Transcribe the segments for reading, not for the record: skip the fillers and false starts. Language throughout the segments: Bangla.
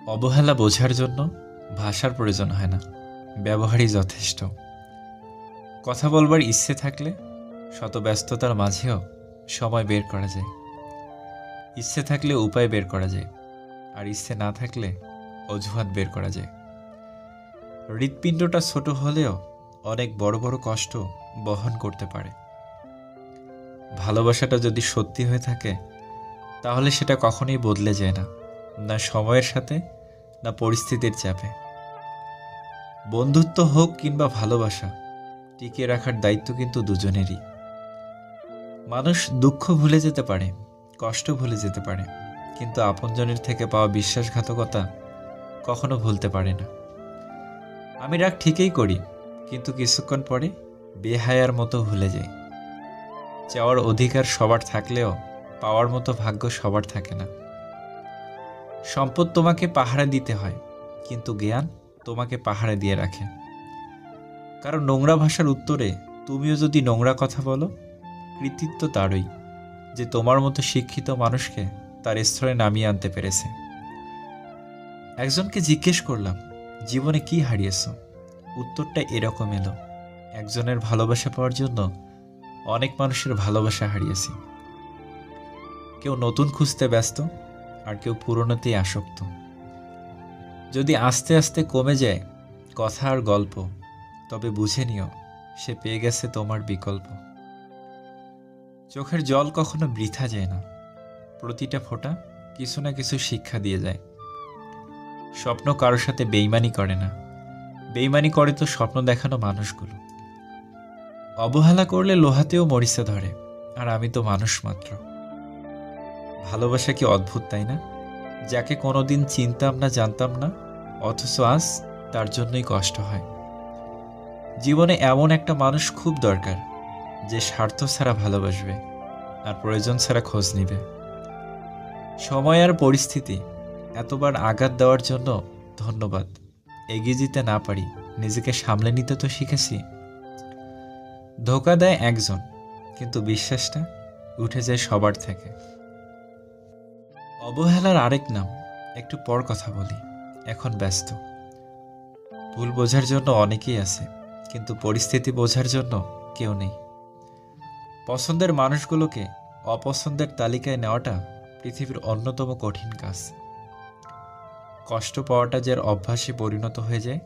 অবহেলা বোঝার জন্য ভাষার প্রয়োজন হয় না, ব্যবহারই যথেষ্ট। কথা বলবার ইচ্ছে থাকলে শত ব্যস্ততার মাঝেও সময় বের করা যায়। ইচ্ছে থাকলে উপায় বের করা যায়, আর ইচ্ছে না থাকলে অজুহাত বের করা যায়। হৃৎপিণ্ডটা ছোট হলেও অনেক বড় বড় কষ্ট বহন করতে পারে। ভালোবাসাটা যদি সত্যি হয়ে থাকে তাহলে সেটা কখনোই বদলে যায় না, না সময়ের সাথে, না পরিস্থিতির চাপে। বন্ধুত্ব হোক কিংবা ভালোবাসা, টিকিয়ে রাখার দায়িত্ব কিন্তু দুজনেরই। মানুষ দুঃখ ভুলে যেতে পারে, কষ্ট ভুলে যেতে পারে, কিন্তু আপনজনের থেকে পাওয়া বিশ্বাসঘাতকতা কখনো ভুলতে পারে না। আমি রাগ ঠিকই করি, কিন্তু কিছুক্ষণ পরে বেহায়ার মতো ভুলে যাই। চাওয়ার অধিকার সবার থাকলেও পাওয়ার মতো ভাগ্য সবার থাকে না। সম্পদ তোমাকে পাহারা দিতে হয়, কিন্তু জ্ঞান তোমাকে পাহারা দিয়ে রাখে। কারণ নোংরা ভাষার উত্তরে তুমিও যদি নোংরা কথা বলো, কৃতিত্ব তারই যে তোমার মতো শিক্ষিত মানুষকে তার স্তরে নামিয়ে আনতে পেরেছে। একজনকে জিজ্ঞেস করলাম, জীবনে কি হারিয়েছ? উত্তরটা এরকম এলো, একজনের ভালোবাসা পাওয়ার জন্য অনেক মানুষের ভালোবাসা হারিয়েছি। কেউ নতুন খুঁজতে ব্যস্ত, আর কেউ পুরনোতেই আসক্ত। যদি আস্তে আস্তে কমে যায় কথা আর গল্প, তবে বুঝে নিও সে পেয়ে গেছে তোমার বিকল্প। চোখের জল কখনো বৃথা যায় না, প্রতিটা ফোঁটা কিছু না কিছু শিক্ষা দিয়ে যায়। স্বপ্ন কারোর সাথে বেইমানি করে না, বেইমানি করে তো স্বপ্ন দেখানো মানুষগুলো। অবহেলা করলে লোহাতেও মরিচা ধরে, আর আমি তো মানুষ মাত্র। ভালোবাসা কি অদ্ভুত, তাই না? যাকে কোনোদিন চিনতাম না, জানতাম না, অথচ আজ তার জন্যই কষ্ট হয়। জীবনে এমন একটা মানুষ খুব দরকার, যে স্বার্থ ছাড়া ভালোবাসবে আর প্রয়োজন ছাড়া খোঁজ নিবে। সময় আর পরিস্থিতি এতবার আঘাত দেওয়ার জন্য ধন্যবাদ। এগিয়ে যেতে না পারি, নিজেকে সামলে নিতে তো শিখেছি। ধোঁকা দেয় একজন, কিন্তু বিশ্বাসটা উঠে যায় সবার থেকে। অবহেলার আরেক নাম, একটু পর কথা বলি, এখন ব্যস্ত। ভুল বোঝার জন্য অনেকেই আছে, কিন্তু পরিস্থিতি বোঝার জন্য কেউ নেই। পছন্দের মানুষগুলোকে অপছন্দের তালিকায় নেওয়াটা পৃথিবীর অন্যতম কঠিন কাজ। কষ্ট পাওয়াটা যার অভ্যাসে পরিণত হয়ে যায়,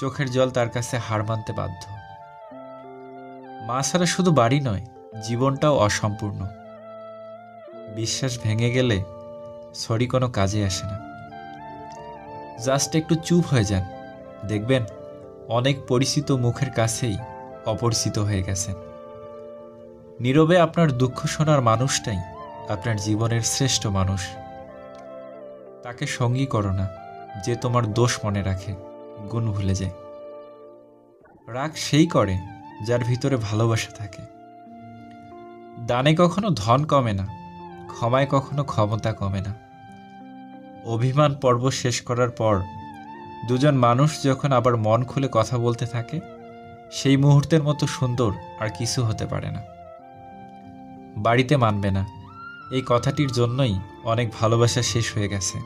চোখের জল তার কাছে হার মানতে বাধ্য। মা ছাড়া শুধু বাড়ি নয়, জীবনটাও অসম্পূর্ণ। বিশ্বাস ভেঙে গেলে সরি কোনো কাজে আসে না। জাস্ট একটু চুপ হয়ে যান, দেখবেন অনেক পরিচিত মুখের কাছেই অপরিচিত হয়ে গেছেন। নীরবে আপনার দুঃখ শোনার মানুষটাই আপনার জীবনের শ্রেষ্ঠ মানুষ। তাকে সঙ্গী করো না যে তোমার দোষ মনে রাখে, গুণ ভুলে যায়। রাগ সেই করে যার ভিতরে ভালোবাসা থাকে। দানে কখনো ধন কমে না, ক্ষমায় কখনো ক্ষমতা কমে না। অভিমান পর্ব শেষ করার পর দুজন মানুষ যখন আবার মন খুলে কথা বলতে থাকে, সেই মুহূর্তের মতো সুন্দর আর কিছু হতে পারে না। বাড়িতে মানবে না, এই কথাটির জন্যই অনেক ভালোবাসা শেষ হয়ে গেছে।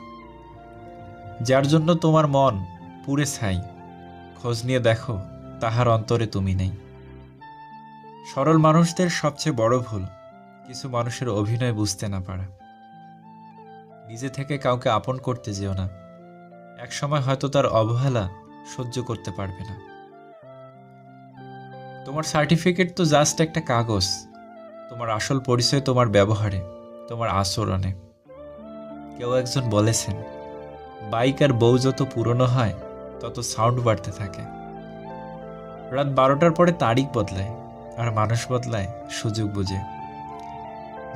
যার জন্য তোমার মন পুড়ে ছাই, খোঁজ নিয়ে দেখো তাহার অন্তরে তুমি নেই। সরল মানুষদের সবচেয়ে বড় ভুল কিছু মানুষের অভিনয় বুঝতে না পারা। নিজে থেকে কাউকে আপন করতে যেও না, একসময় হয়তো তার অবহেলা সহ্য করতে পারবে না। তোমার সার্টিফিকেট তো জাস্ট একটা কাগজ, তোমার আসল পরিচয় তোমার ব্যবহারে, তোমার আচরণে। কেউ একজন বলেছেন, বাইক আর বউ যত পুরনো হয় তত সাউন্ড বাড়তে থাকে। রাত 12টার পরে তারিখ বদলায়, আর মানুষ বদলায় সুযোগ বুঝে।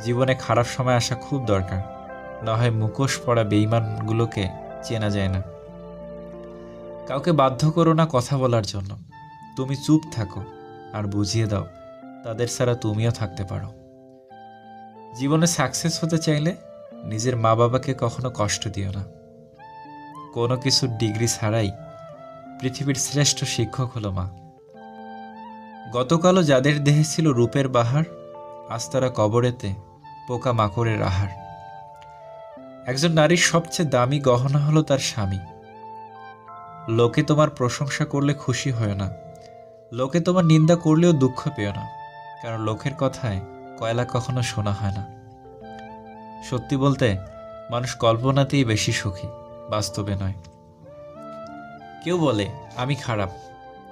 জীবনে খারাপ সময় আসা খুব দরকার, না হয় মুখোশ পড়া বেঈমানগুলোকে চেনা যায় না। কাউকে বাধ্য করো না কথা বলার জন্য, তুমি চুপ থাকো আর বুঝিয়ে দাও তাদের ছাড়া তুমিও থাকতে পারো। জীবনে সাকসেস হতে চাইলে নিজের মা বাবাকে কখনো কষ্ট দিও না। কোনো কিছু ডিগ্রি ছাড়াই পৃথিবীর শ্রেষ্ঠ শিক্ষক হলো মা। গতকালও যাদের দেহে ছিল রূপের বাহার, আজ তারা কবরেতে পোকা মাকড়ের আহার। একজন নারীর সবচেয়ে দামি গহনা হলো তার স্বামী। লোকে তোমার প্রশংসা করলে খুশি হয় না, লোকে তোমার নিন্দা করলেও দুঃখ পেও না, কারণ লোকের কথায় কয়লা কখনো শোনা হয় না। সত্যি বলতে মানুষ কল্পনাতেই বেশি সুখী, বাস্তবে নয়। কেউ বলে আমি খারাপ,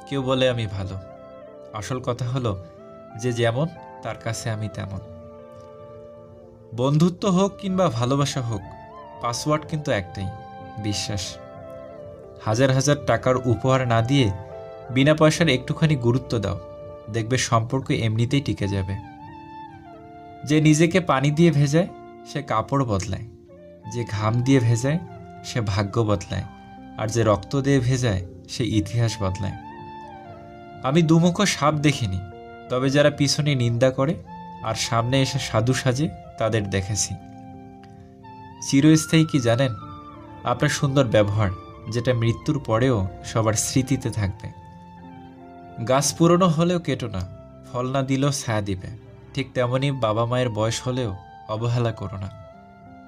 কেউ বলে আমি ভালো। আসল কথা হলো যে যেমন তার কাছে আমি তেমন। বন্ধুত্ব হোক কিংবা ভালোবাসা হোক, পাসওয়ার্ড কিন্তু একটাই, বিশ্বাস। হাজার হাজার টাকার উপহার না দিয়ে বিনা পয়সার একটুখানি গুরুত্ব দাও, দেখবে সম্পর্ক এমনিতেই টিকে যাবে। যে নিজেকে পানি দিয়ে ভেজায় সে কাপড় বদলায়, যে ঘাম দিয়ে ভেজায় সে ভাগ্য বদলায়, আর যে রক্ত দিয়ে ভেজায় সে ইতিহাস বদলায়। আমি দুমুখ সাপ দেখিনি, তবে যারা পিছনে নিন্দা করে আর সামনে এসে সাধু সাজে তাদের দেখেছি। চিরস্থায়ী কি জানেন? আপনার সুন্দর ব্যবহার, যেটা মৃত্যুর পরেও সবার স্মৃতিতে থাকবে। গাছ পুরনো হলেও কেটো না, ফল না দিলেও ছায়া দিবে। ঠিক তেমনি বাবা মায়ের বয়স হলেও অবহেলা করো না।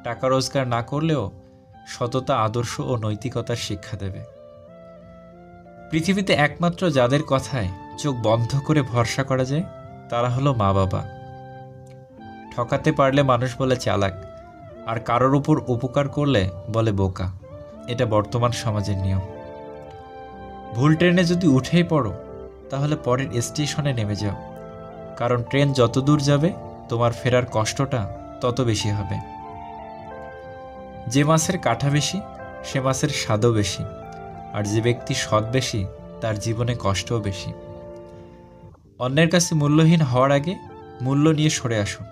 টাকা রোজগার না করলেও সততা, আদর্শ ও নৈতিকতার শিক্ষা দেবে। পৃথিবীতে একমাত্র যাদের কথায় চোখ বন্ধ করে ভরসা করা যায় তারা হলো মা বাবা। ঠকাতে পারলে মানুষ বলে চালাক, আর কারোর উপর উপকার করলে বলে বোকা। এটা বর্তমান সমাজের নিয়ম। ভুল ট্রেনে যদি উঠেই পড়ো তাহলে পরের স্টেশনে নেমে যাও, কারণ ট্রেন যত দূর যাবে তোমার ফেরার কষ্টটা তত বেশি হবে। যে মাছের কাঁটা বেশি সে মাছের স্বাদও বেশি, আর যে ব্যক্তি সৎ বেশি তার জীবনে কষ্টও বেশি। অন্যের কাছে মূল্যহীন হওয়ার আগে মূল্য নিয়ে সরে আসুন।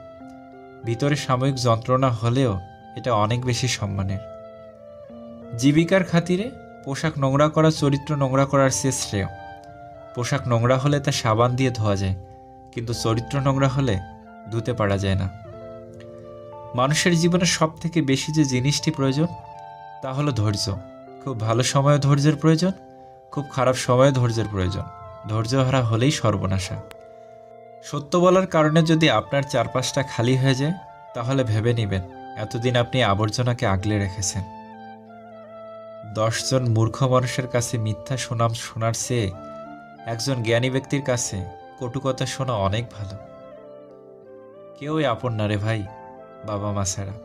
ভিতরে সাময়িক যন্ত্রণা হলেও এটা অনেক বেশি সম্মানের। জীবিকার খাতিরে পোশাক নোংরা করা চরিত্র নোংরা করার চেয়ে শ্রেয়। পোশাক নোংরা হলে তা সাবান দিয়ে ধোয়া যায়, কিন্তু চরিত্র নোংরা হলে ধুতে পারা যায় না। মানুষের জীবনে সব থেকে বেশি যে জিনিসটি প্রয়োজন তা হলো ধৈর্য। খুব ভালো সময়ে ধৈর্যের প্রয়োজন, খুব খারাপ সময়ে ধৈর্যের প্রয়োজন। ধৈর্যহারা হলেই সর্বনাশা। সত্য বলার কারণে যদি আপনার চারপাশটা খালি হয়ে যায় তাহলে ভেবে নেবেন এতদিন আপনি আবর্জনাকে আগলে রেখেছেন। 10 জন মূর্খ মানুষের কাছে মিথ্যা সুনাম শোনার চেয়ে একজন জ্ঞানী ব্যক্তির কাছে কটু কথা শোনা অনেক ভালো। কেউই আপন না রে ভাই, বাবা মা ছাড়া।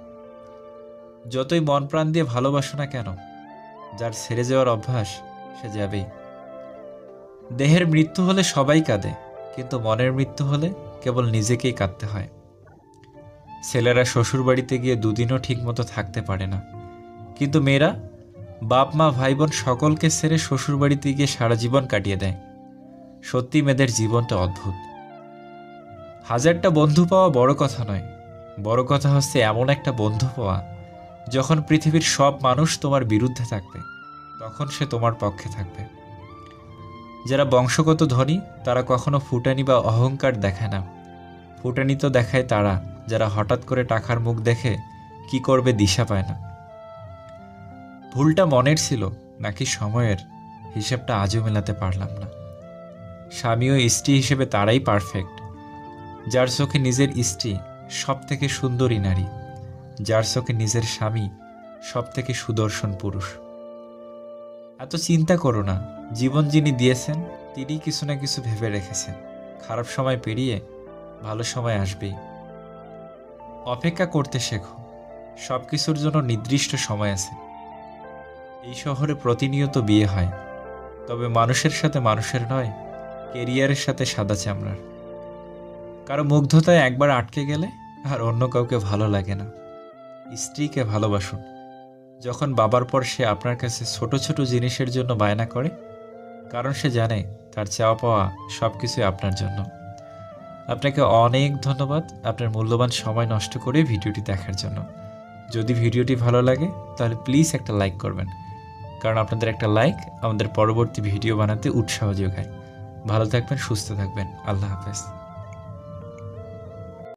যতই মন প্রাণ দিয়ে ভালোবাসো না কেন, যার ছেড়ে যাওয়ার অভ্যাস সে যাবেই। দেহের মৃত্যু হলে সবাই কাঁদে, কিন্তু মনের মৃত্যু হলে কেবল নিজেকেই কাঁদতে হয়। ছেলেরা শ্বশুর বাড়িতে গিয়ে দুদিনও ঠিক মতো থাকতে পারে না, কিন্তু মেয়েরা বাপ মা ভাই বোন সকলকে ছেড়ে শ্বশুর বাড়িতে গিয়ে সারা জীবন কাটিয়ে দেয়। সত্যি মেয়েদের জীবনটা অদ্ভুত। হাজারটা বন্ধু পাওয়া বড় কথা নয়, বড় কথা হচ্ছে এমন একটা বন্ধু পাওয়া যখন পৃথিবীর সব মানুষ তোমার বিরুদ্ধে থাকবে তখন সে তোমার পক্ষে থাকবে। যারা বংশগত ধনী তারা কখনো ফুটানি বা অহংকার দেখায় না। ফুটানি তো দেখায় তারা যারা হঠাৎ করে টাকার মুখ দেখে কি করবে দিশা পায় না। ভুলটা মনের ছিল নাকি সময়ের, হিসেবটা আজও মেলাতে পারলাম না। স্বামী ও স্ত্রী হিসেবে তারাই পারফেক্ট যার চোখে নিজের স্ত্রী সব থেকে সুন্দরী নারী, যার চোখে নিজের স্বামী সব থেকে সুদর্শন পুরুষ। এত চিন্তা করো না, জীবন যিনি দিয়েছেন তিনি কিছু না কিছু ভেবে রেখেছেন। খারাপ সময় পেরিয়ে ভালো সময় আসবেই। অপেক্ষা করতে শেখো, সব কিছুর জন্য নির্দিষ্ট সময় আছে। এই শহরে প্রতিনিয়ত বিয়ে হয়, তবে মানুষের সাথে মানুষের নয়, কেরিয়ারের সাথে সাদা চামড়ার। কারো মুগ্ধতায় একবার আটকে গেলে আর অন্য কাউকে ভালো লাগে না। স্ত্রীকে ভালোবাসুন যখন বাবার পর সে আপনার কাছে ছোট ছোট জিনিসের জন্য বায়না করে, কারণ সে জানে তার চাওয়া পাওয়া সব কিছুই আপনার জন্য। আপনাকে অনেক ধন্যবাদ আপনার মূল্যবান সময় নষ্ট করে ভিডিওটি দেখার জন্য। যদি ভিডিওটি ভালো লাগে তাহলে প্লিজ একটা লাইক করবেন, কারণ আপনাদের একটা লাইক আমাদের পরবর্তী ভিডিও বানাতে উৎসাহ যোগায়। ভালো থাকবেন, সুস্থ থাকবেন। আল্লাহ হাফেজ।